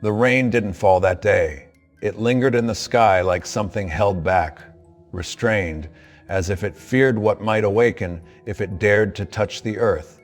The rain didn't fall that day. It lingered in the sky like something held back, restrained, as if it feared what might awaken if it dared to touch the earth.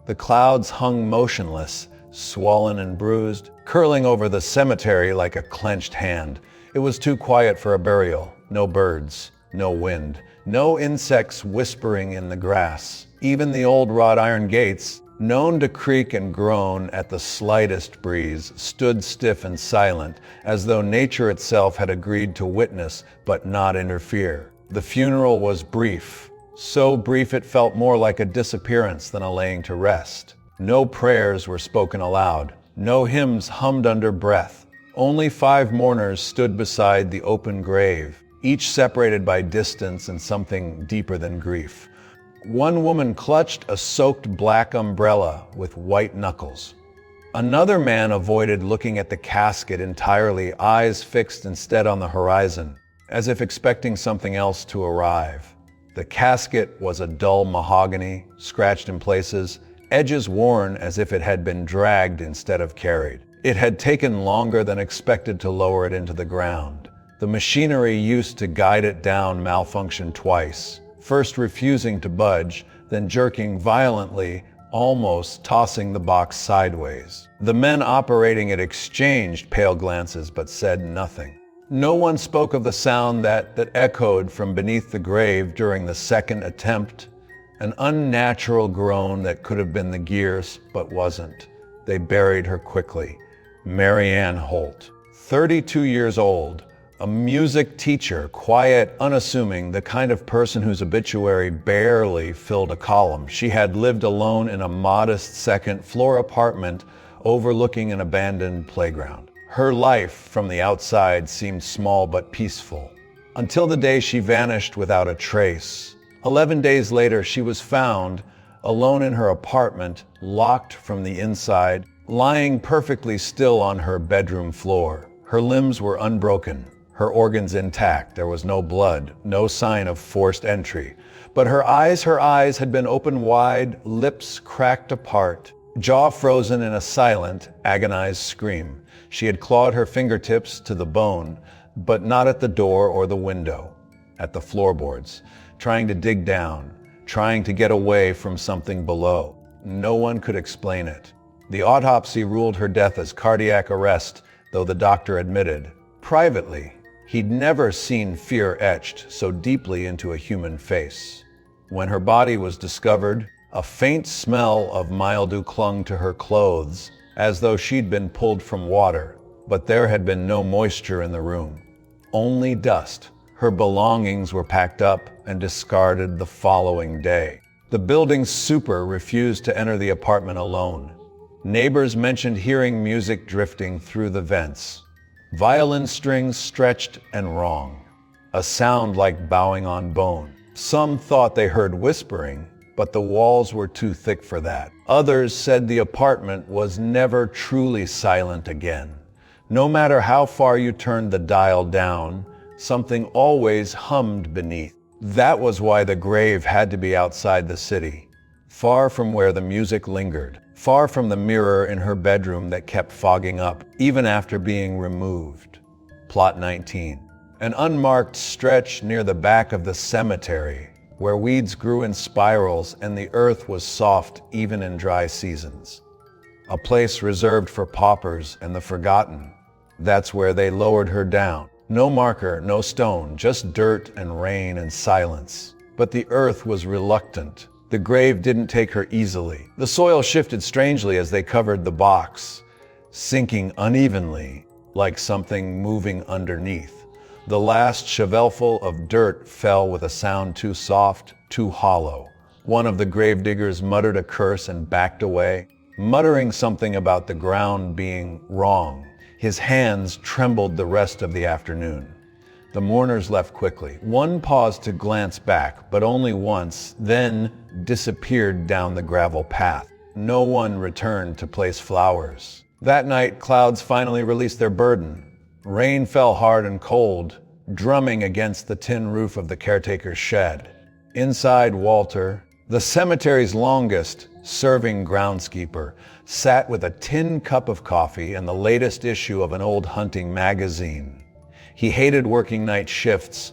The clouds hung motionless, swollen and bruised, curling over the cemetery like a clenched hand. It was too quiet for a burial. No birds, no wind, no insects whispering in the grass. Even the old wrought iron gates, known to creak and groan at the slightest breeze, stood stiff and silent, as though nature itself had agreed to witness but not interfere. The funeral was brief, so brief it felt more like a disappearance than a laying to rest. No prayers were spoken aloud, no hymns hummed under breath. Only 5 mourners stood beside the open grave, each separated by distance and something deeper than grief. One woman clutched a soaked black umbrella with white knuckles. Another man avoided looking at the casket entirely, eyes fixed instead on the horizon, as if expecting something else to arrive. The casket was a dull mahogany, scratched in places, edges worn as if it had been dragged instead of carried. It had taken longer than expected to lower it into the ground. The machinery used to guide it down malfunctioned twice, first refusing to budge, then jerking violently, almost tossing the box sideways. The men operating it exchanged pale glances but said nothing. No one spoke of the sound that echoed from beneath the grave during the second attempt, an unnatural groan that could have been the gears but wasn't. They buried her quickly. Mary Ann Holt, 32 years old, a music teacher, quiet, unassuming, the kind of person whose obituary barely filled a column. She had lived alone in a modest second-floor apartment overlooking an abandoned playground. Her life from the outside seemed small but peaceful, until the day she vanished without a trace. 11 days later, she was found, alone in her apartment, locked from the inside, lying perfectly still on her bedroom floor. Her limbs were unbroken, her organs intact. There was no blood, no sign of forced entry. But her eyes had been opened wide, lips cracked apart, jaw frozen in a silent, agonized scream. She had clawed her fingertips to the bone, but not at the door or the window, at the floorboards, trying to dig down, trying to get away from something below. No one could explain it. The autopsy ruled her death as cardiac arrest, though the doctor admitted, privately, he'd never seen fear etched so deeply into a human face. When her body was discovered, a faint smell of mildew clung to her clothes, as though she'd been pulled from water, but there had been no moisture in the room, only dust. Her belongings were packed up and discarded the following day. The building's super refused to enter the apartment alone. Neighbors mentioned hearing music drifting through the vents. Violin strings stretched and wrong, a sound like bowing on bone. Some thought they heard whispering, but the walls were too thick for that. Others said the apartment was never truly silent again. No matter how far you turned the dial down, something always hummed beneath. That was why the grave had to be outside the city, far from where the music lingered, far from the mirror in her bedroom that kept fogging up, even after being removed. Plot 19. An unmarked stretch near the back of the cemetery, where weeds grew in spirals and the earth was soft even in dry seasons. A place reserved for paupers and the forgotten. That's where they lowered her down. No marker, no stone, just dirt and rain and silence. But the earth was reluctant. The grave didn't take her easily. The soil shifted strangely as they covered the box, sinking unevenly, like something moving underneath. The last shovelful of dirt fell with a sound too soft, too hollow. One of the gravediggers muttered a curse and backed away, muttering something about the ground being wrong. His hands trembled the rest of the afternoon. The mourners left quickly. One paused to glance back, but only once, then disappeared down the gravel path. No one returned to place flowers. That night, clouds finally released their burden. Rain fell hard and cold, drumming against the tin roof of the caretaker's shed. Inside Walter, the cemetery's longest, serving groundskeeper, sat with a tin cup of coffee and the latest issue of an old hunting magazine. He hated working night shifts,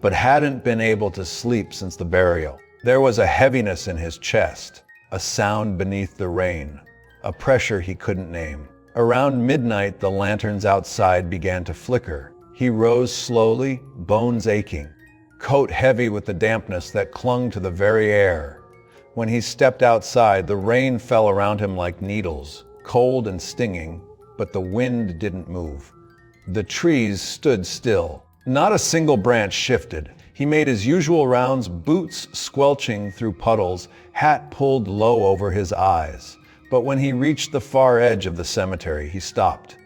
but hadn't been able to sleep since the burial. There was a heaviness in his chest, a sound beneath the rain, a pressure he couldn't name. Around midnight, the lanterns outside began to flicker. He rose slowly, bones aching, coat heavy with the dampness that clung to the very air. When he stepped outside, the rain fell around him like needles, cold and stinging, but the wind didn't move. The trees stood still. Not a single branch shifted. He made his usual rounds, boots squelching through puddles, hat pulled low over his eyes. But when he reached the far edge of the cemetery, he stopped.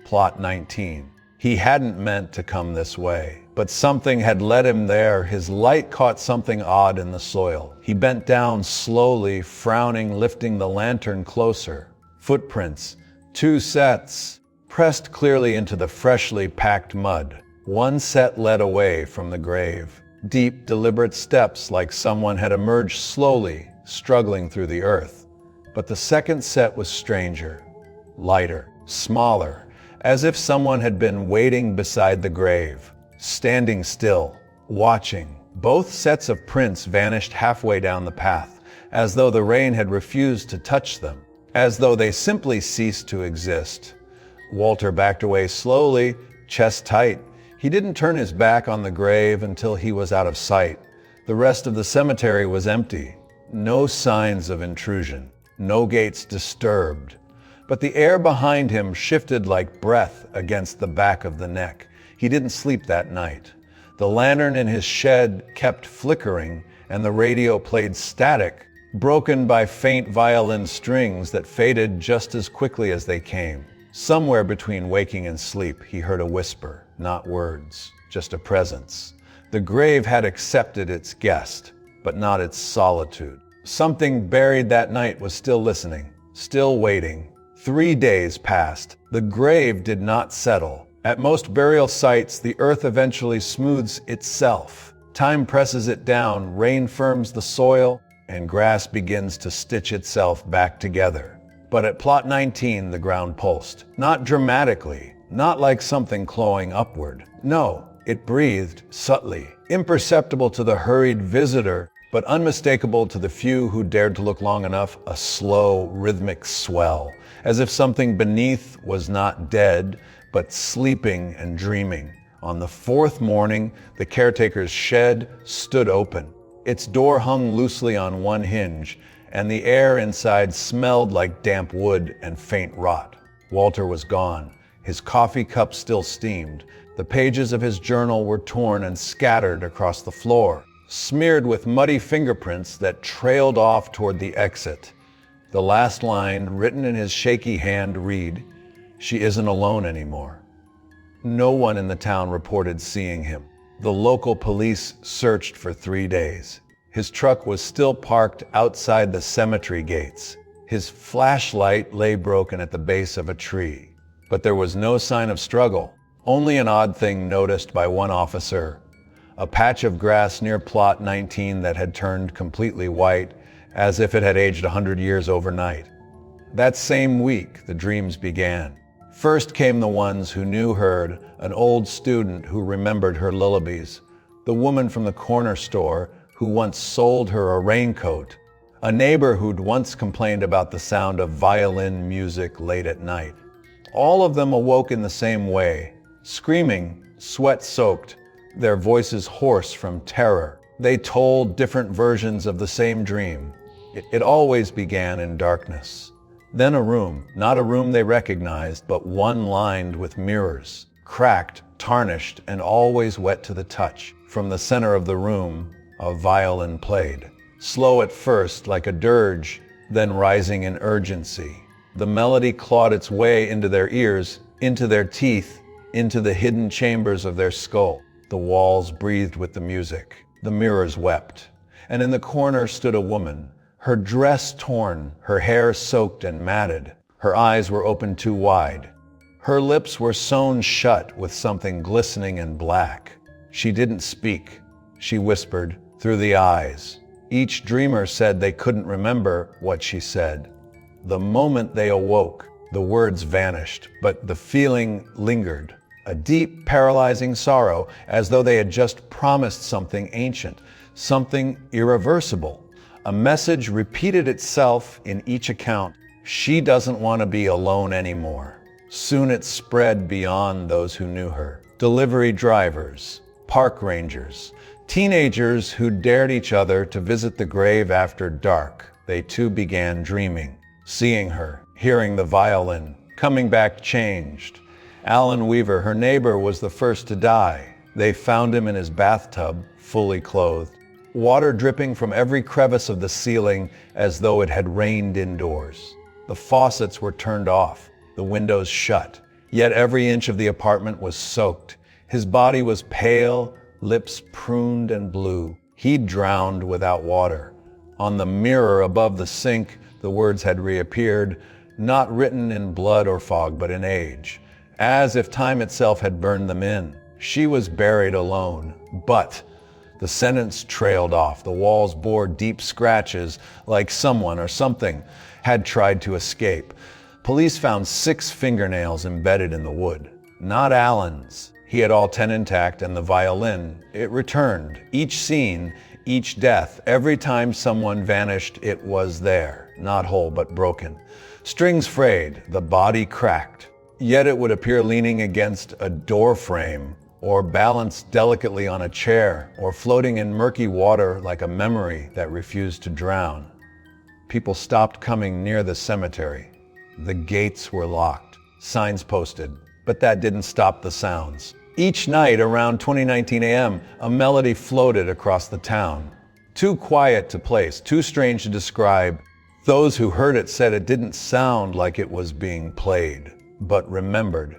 Plot 19. He hadn't meant to come this way, but something had led him there. His light caught something odd in the soil. He bent down slowly, frowning, lifting the lantern closer. Footprints, 2 sets, pressed clearly into the freshly packed mud. One set led away from the grave. Deep, deliberate steps like someone had emerged slowly, struggling through the earth. But the second set was stranger, lighter, smaller, as if someone had been waiting beside the grave, standing still, watching. Both sets of prints vanished halfway down the path, as though the rain had refused to touch them, as though they simply ceased to exist. Walter backed away slowly, chest tight. He didn't turn his back on the grave until he was out of sight. The rest of the cemetery was empty. No signs of intrusion, no gates disturbed. But the air behind him shifted like breath against the back of the neck. He didn't sleep that night. The lantern in his shed kept flickering, and the radio played static, broken by faint violin strings that faded just as quickly as they came. Somewhere between waking and sleep, he heard a whisper, not words, just a presence. The grave had accepted its guest, but not its solitude. Something buried that night was still listening, still waiting. 3 days passed. The grave did not settle. At most burial sites, the earth eventually smooths itself. Time presses it down, rain firms the soil, and grass begins to stitch itself back together. But at plot 19, the ground pulsed. Not dramatically, not like something clawing upward. No, it breathed subtly, imperceptible to the hurried visitor, but unmistakable to the few who dared to look long enough. A slow, rhythmic swell, as if something beneath was not dead, but sleeping and dreaming. On the 4th morning, the caretaker's shed stood open. Its door hung loosely on one hinge, and the air inside smelled like damp wood and faint rot. Walter was gone. His coffee cup still steamed. The pages of his journal were torn and scattered across the floor, smeared with muddy fingerprints that trailed off toward the exit. The last line, written in his shaky hand, read, "She isn't alone anymore." No one in the town reported seeing him. The local police searched for 3 days. His truck was still parked outside the cemetery gates. His flashlight lay broken at the base of a tree. But there was no sign of struggle, only an odd thing noticed by one officer. A patch of grass near plot 19 that had turned completely white, as if it had aged 100 years overnight. That same week, the dreams began. First came the ones who knew her, an old student who remembered her lullabies, the woman from the corner store who once sold her a raincoat, a neighbor who'd once complained about the sound of violin music late at night. All of them awoke in the same way, screaming, sweat-soaked, their voices hoarse from terror. They told different versions of the same dream. It always began in darkness. Then a room, not a room they recognized, but one lined with mirrors, cracked, tarnished, and always wet to the touch. From the center of the room, a violin played. Slow at first, like a dirge, then rising in urgency. The melody clawed its way into their ears, into their teeth, into the hidden chambers of their skull. The walls breathed with the music. The mirrors wept. And in the corner stood a woman, her dress torn, her hair soaked and matted. Her eyes were open too wide. Her lips were sewn shut with something glistening and black. She didn't speak. She whispered, through the eyes, Each dreamer said they couldn't remember what she said. The moment they awoke, the words vanished, but the feeling lingered. A deep, paralyzing sorrow, as though they had just promised something ancient, something irreversible. A message repeated itself in each account. She doesn't want to be alone anymore. Soon it spread beyond those who knew her. Delivery drivers, park rangers, teenagers who dared each other to visit the grave after dark. They too began dreaming, seeing her, hearing the violin, coming back changed. Alan Weaver, her neighbor, was the first to die. They found him in his bathtub, fully clothed, water dripping from every crevice of the ceiling as though it had rained indoors. The faucets were turned off, the windows shut, yet every inch of the apartment was soaked. His body was pale, lips pruned and blue. He'd drowned without water. On the mirror above the sink, the words had reappeared, not written in blood or fog, but in age, as if time itself had burned them in. She was buried alone, but the sentence trailed off. The walls bore deep scratches, like someone or something had tried to escape. Police found 6 fingernails embedded in the wood. Not Alan's. He had all 10 intact, and the violin, it returned. Each scene, each death, every time someone vanished, it was there, not whole but broken. Strings frayed, the body cracked. Yet it would appear leaning against a door frame, or balanced delicately on a chair, or floating in murky water like a memory that refused to drown. People stopped coming near the cemetery. The gates were locked, signs posted, but that didn't stop the sounds. Each night around 20:19 a.m., a melody floated across the town. Too quiet to place, too strange to describe. Those who heard it said it didn't sound like it was being played, but remembered,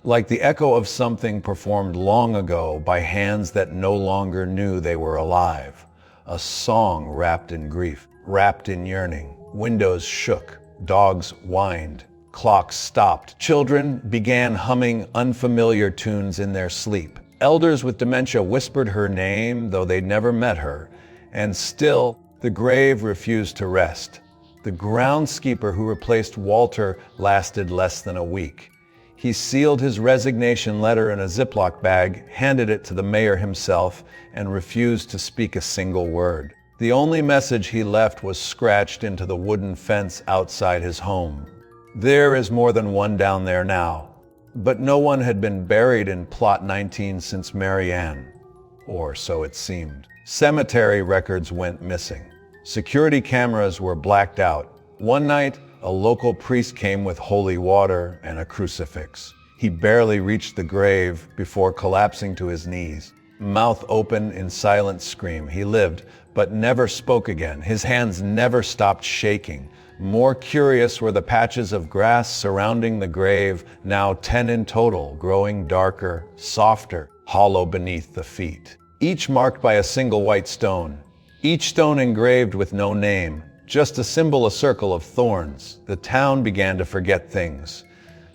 like the echo of something performed long ago by hands that no longer knew they were alive. A song wrapped in grief, wrapped in yearning. Windows shook, dogs whined, clocks stopped. Children began humming unfamiliar tunes in their sleep. Elders with dementia whispered her name, though they'd never met her. And still, the grave refused to rest. The groundskeeper who replaced Walter lasted less than a week. He sealed his resignation letter in a Ziploc bag, handed it to the mayor himself, and refused to speak a single word. The only message he left was scratched into the wooden fence outside his home. There is more than one down there now, but no one had been buried in Plot 19 since Mary Ann, or so it seemed. Cemetery records went missing. Security cameras were blacked out. One night, a local priest came with holy water and a crucifix. He barely reached the grave before collapsing to his knees. Mouth open in silent scream. He lived, but never spoke again. His hands never stopped shaking. More curious were the patches of grass surrounding the grave, now 10 in total, growing darker, softer, hollow beneath the feet. Each marked by a single white stone. Each stone engraved with no name, just a symbol, a circle of thorns. The town began to forget things.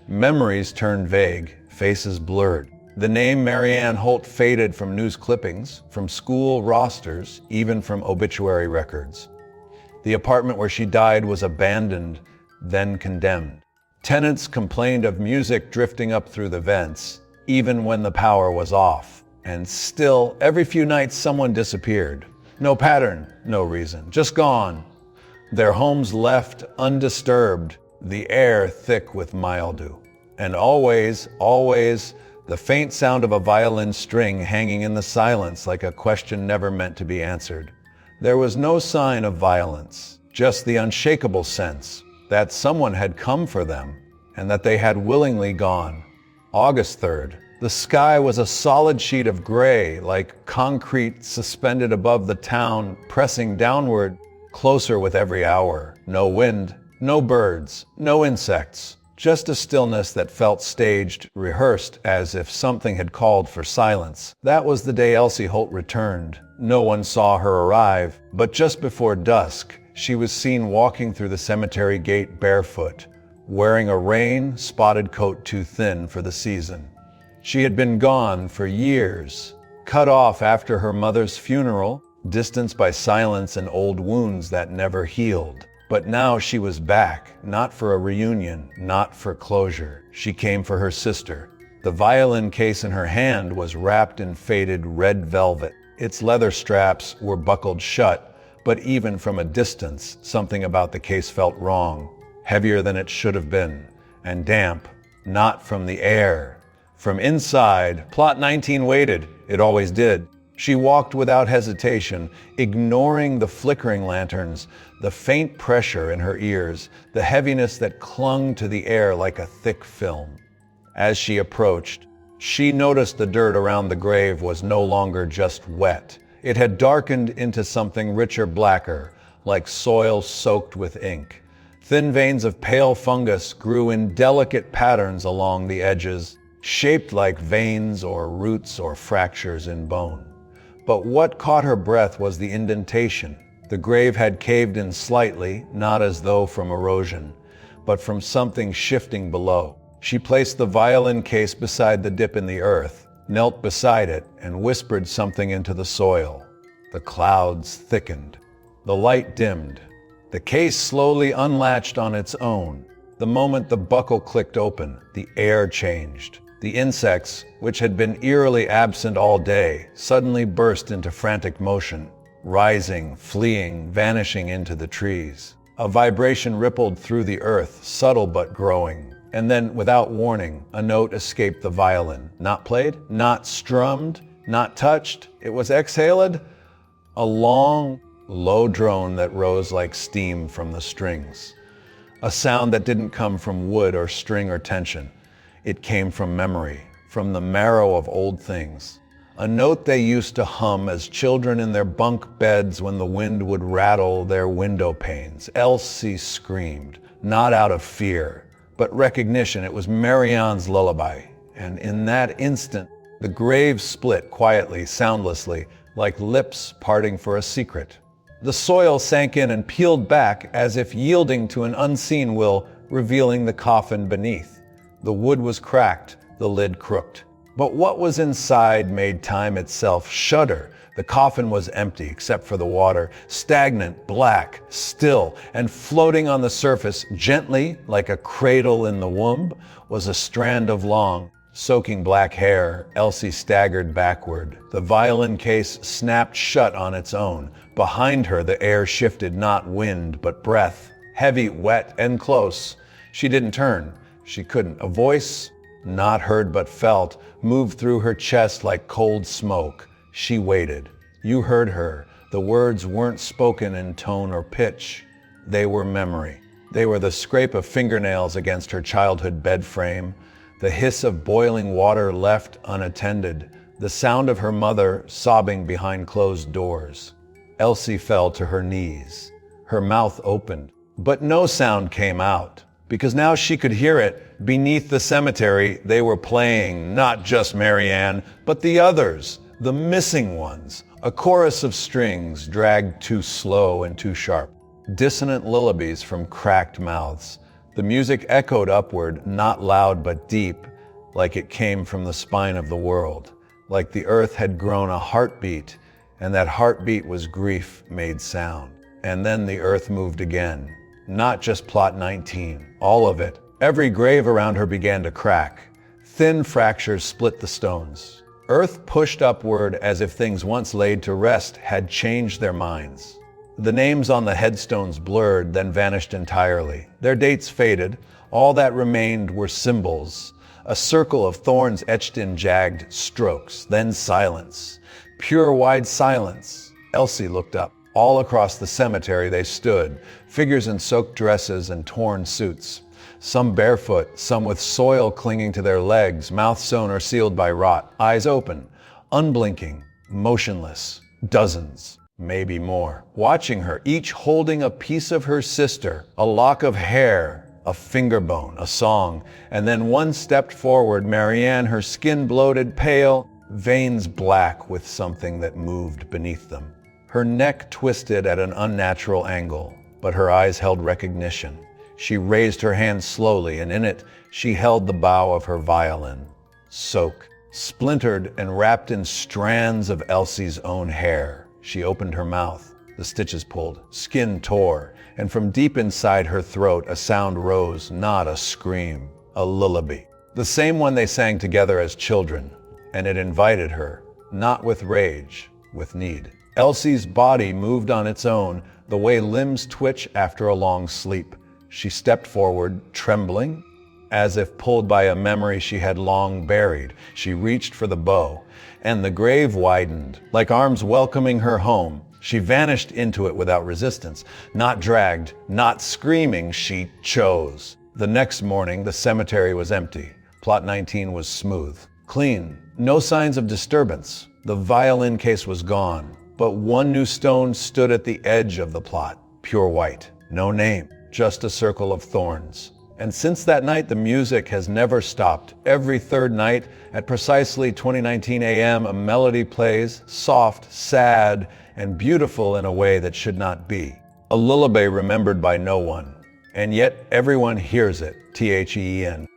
Memories turned vague, faces blurred. The name Mary Ann Holt faded from news clippings, from school rosters, even from obituary records. The apartment where she died was abandoned, then condemned. Tenants complained of music drifting up through the vents, even when the power was off. And still, every few nights someone disappeared. No pattern, no reason, just gone. Their homes left undisturbed, the air thick with mildew. And always, always, the faint sound of a violin string hanging in the silence like a question never meant to be answered. There was no sign of violence, just the unshakable sense that someone had come for them and that they had willingly gone. August 3rd. The sky was a solid sheet of gray, like concrete suspended above the town, pressing downward, closer with every hour. No wind, no birds, no insects, just a stillness that felt staged, rehearsed, as if something had called for silence. That was the day Elsie Holt returned. No one saw her arrive, but just before dusk, she was seen walking through the cemetery gate barefoot, wearing a rain-spotted coat too thin for the season. She had been gone for years, cut off after her mother's funeral, distanced by silence and old wounds that never healed. But now she was back, not for a reunion, not for closure. She came for her sister. The violin case in her hand was wrapped in faded red velvet. Its leather straps were buckled shut, but even from a distance, something about the case felt wrong, heavier than it should have been, and damp, not from the air. From inside, Plot 19 waited. It always did. She walked without hesitation, ignoring the flickering lanterns, the faint pressure in her ears, the heaviness that clung to the air like a thick film. As she approached, she noticed the dirt around the grave was no longer just wet. It had darkened into something richer, blacker, like soil soaked with ink. Thin veins of pale fungus grew in delicate patterns along the edges, shaped like veins or roots or fractures in bone. But what caught her breath was the indentation. The grave had caved in slightly, not as though from erosion, but from something shifting below. She placed the violin case beside the dip in the earth, knelt beside it, and whispered something into the soil. The clouds thickened. The light dimmed. The case slowly unlatched on its own. The moment the buckle clicked open, the air changed. The insects, which had been eerily absent all day, suddenly burst into frantic motion, rising, fleeing, vanishing into the trees. A vibration rippled through the earth, subtle but growing. And then, without warning, a note escaped the violin. Not played, not strummed, not touched. It was exhaled. A long, low drone that rose like steam from the strings. A sound that didn't come from wood or string or tension. It came from memory, from the marrow of old things. A note they used to hum as children in their bunk beds when the wind would rattle their window panes. Elsie screamed, not out of fear, but recognition. It was Marianne's lullaby. And in that instant, the grave split quietly, soundlessly, like lips parting for a secret. The soil sank in and peeled back as if yielding to an unseen will, revealing the coffin beneath. The wood was cracked, the lid crooked. But what was inside made time itself shudder. The coffin was empty except for the water, stagnant, black, still, and floating on the surface, gently, like a cradle in the womb, was a strand of long, soaking black hair. Elsie staggered backward. The violin case snapped shut on its own. Behind her, the air shifted, not wind, but breath, heavy, wet, and close. She didn't turn. She couldn't. A voice, not heard but felt, moved through her chest like cold smoke. She waited. You heard her. The words weren't spoken in tone or pitch. They were memory. They were the scrape of fingernails against her childhood bed frame, the hiss of boiling water left unattended, the sound of her mother sobbing behind closed doors. Elsie fell to her knees. Her mouth opened, but no sound came out. Because now she could hear it. Beneath the cemetery, they were playing not just Marianne, but the others, the missing ones. A chorus of strings dragged too slow and too sharp. Dissonant lullabies from cracked mouths. The music echoed upward, not loud but deep, like it came from the spine of the world. Like the earth had grown a heartbeat, and that heartbeat was grief made sound. And then the earth moved again. Not just Plot 19, all of it. Every grave around her began to crack. Thin fractures split the stones. Earth pushed upward as if things once laid to rest had changed their minds. The names on the headstones blurred, then vanished entirely. Their dates faded. All that remained were symbols. A circle of thorns etched in jagged strokes, then silence. Pure, wide silence. Elsie looked up. All across the cemetery they stood, figures in soaked dresses and torn suits. Some barefoot, some with soil clinging to their legs, mouth sewn or sealed by rot, eyes open, unblinking, motionless. Dozens, maybe more, watching her, each holding a piece of her sister, a lock of hair, a finger bone, a song. And then one stepped forward, Marianne, her skin bloated, pale, veins black with something that moved beneath them. Her neck twisted at an unnatural angle, but her eyes held recognition. She raised her hand slowly, and in it she held the bow of her violin. Soak, splintered and wrapped in strands of Elsie's own hair. She opened her mouth. The stitches pulled, skin tore, and from deep inside her throat a sound rose, not a scream, a lullaby. The same one they sang together as children, and it invited her, not with rage, with need. Elsie's body moved on its own, the way limbs twitch after a long sleep. She stepped forward, trembling, as if pulled by a memory she had long buried. She reached for the bow, and the grave widened, like arms welcoming her home. She vanished into it without resistance, not dragged, not screaming, she chose. The next morning, the cemetery was empty. Plot 19 was smooth, clean, no signs of disturbance. The violin case was gone, but one new stone stood at the edge of the plot, pure white, no name, just a circle of thorns. And since that night, the music has never stopped. Every third night at precisely 20:19 a.m., a melody plays, soft, sad, and beautiful in a way that should not be. A lullaby remembered by no one, and yet everyone hears it, THEN.